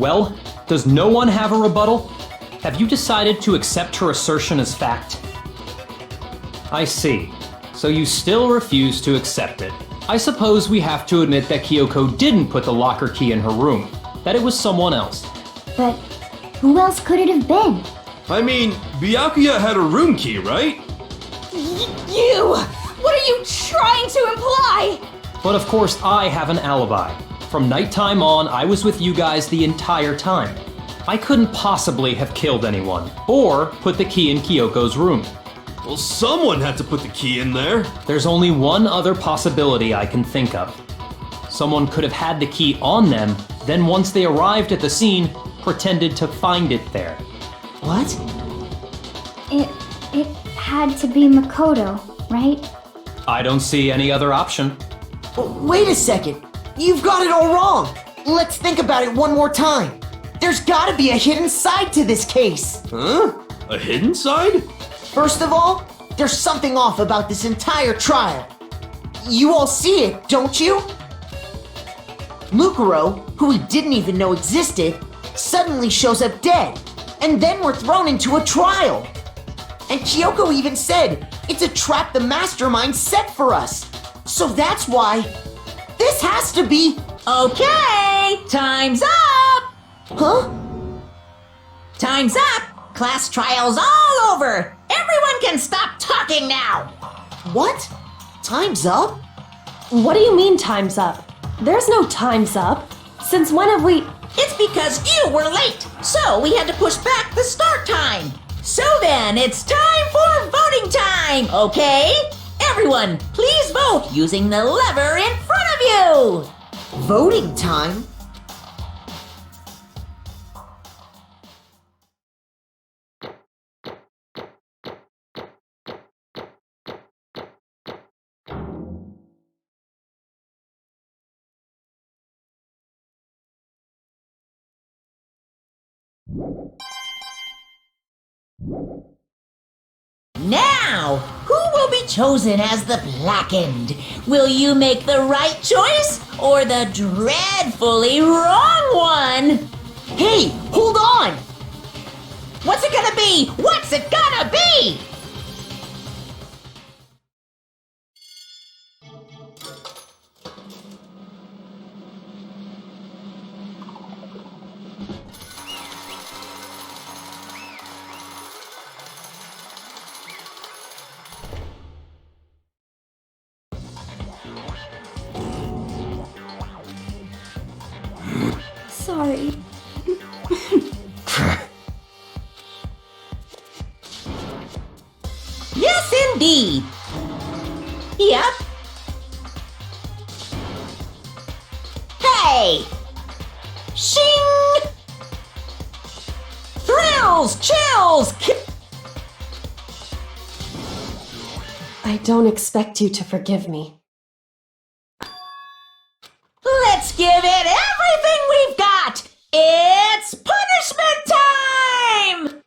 Well, does no one have a rebuttal? Have you decided to accept her assertion as fact? I see. So you still refuse to accept it. I suppose we have to admit that Kyoko didn't put the locker key in her room, that it was someone else. But who else could it have been? I mean, Byakuya had a room key, right? You! What are you trying to imply? But of course I have an alibi. From nighttime on, I was with you guys the entire time. I couldn't possibly have killed anyone, or put the key in Kyoko's room. Well, someone had to put the key in there. There's only one other possibility I can think of. Someone could have had the key on them, then once they arrived at the scene, pretended to find it there. What? It had to be Makoto, right? I don't see any other option. Wait a second. You've got it all wrong. Let's think about it one more time. There's gotta be a hidden side to this case. Huh? A hidden side? First of all, there's something off about this entire trial. You all see it, don't you? Mukuro, who we didn't even know existed, suddenly shows up dead, and then we're thrown into a trial. And Kyoko even said it's a trap the mastermind set for us. So that's why this has to be... Okay, time's up! Huh? Time's up! Class trial's all over! Everyone can stop talking now! What? Time's up? What do you mean time's up? There's no time's up. Since when have we... It's because you were late, so we had to push back the start time. So then, it's time for voting time, okay? Everyone, please vote using the lever in front of you! Voting time? Now, who will be chosen as the Blackened? Will you make the right choice or the dreadfully wrong one? Hey, hold on! What's it gonna be? What's it gonna be? Sorry. Yes, indeed. Yep. Hey! Shing! Thrills, chills, I don't expect you to forgive me. Let's give it everything we've got! It's punishment time!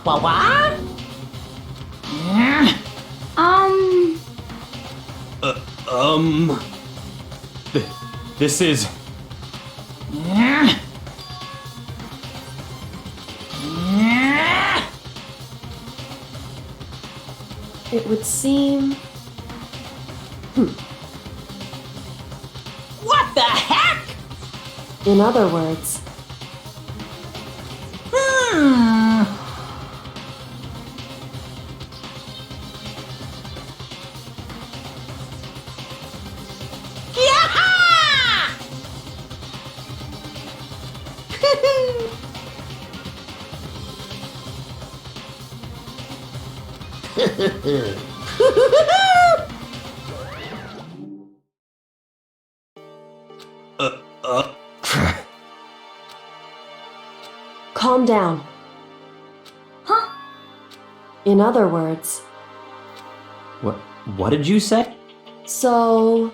What? This is. It would seem. What the heck? In other words, Yaha! calm down. Huh? In other words, What did you say? so.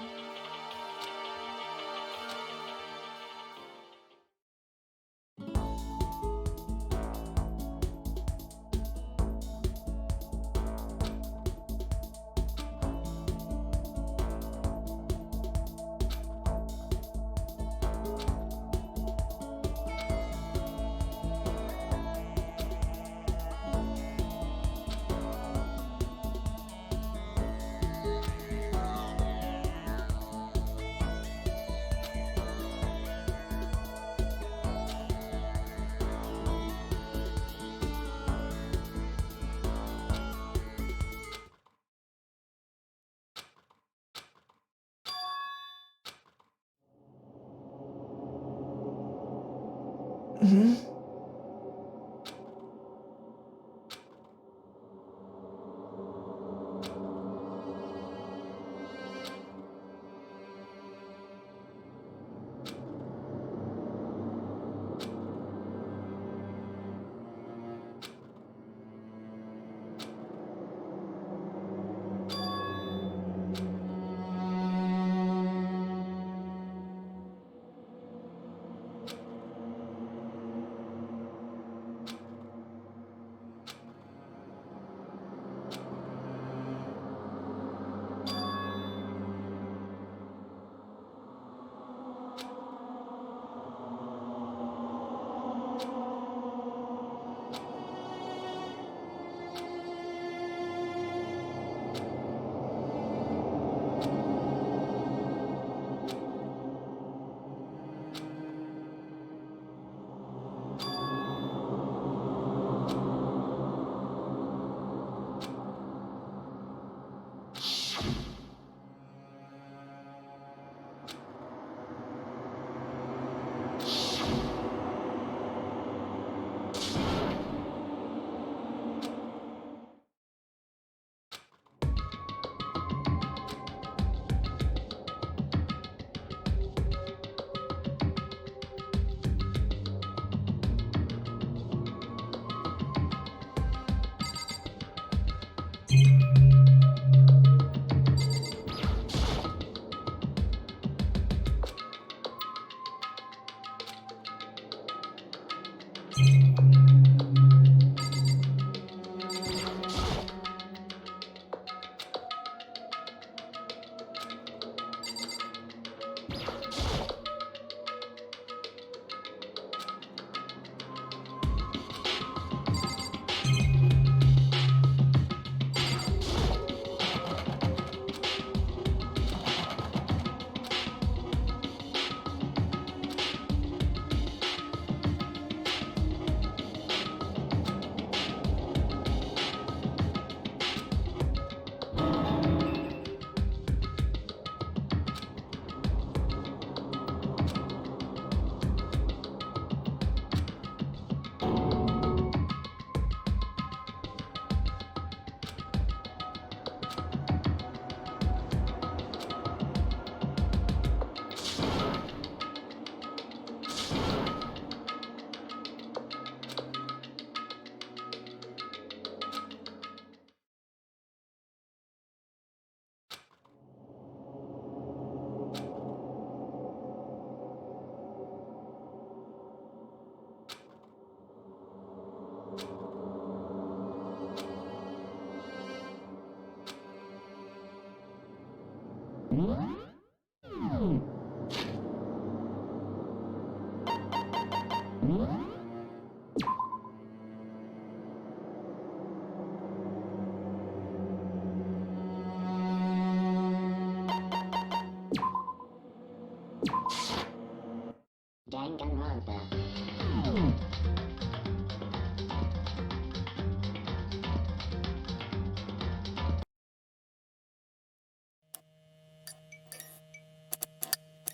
Danganronpa.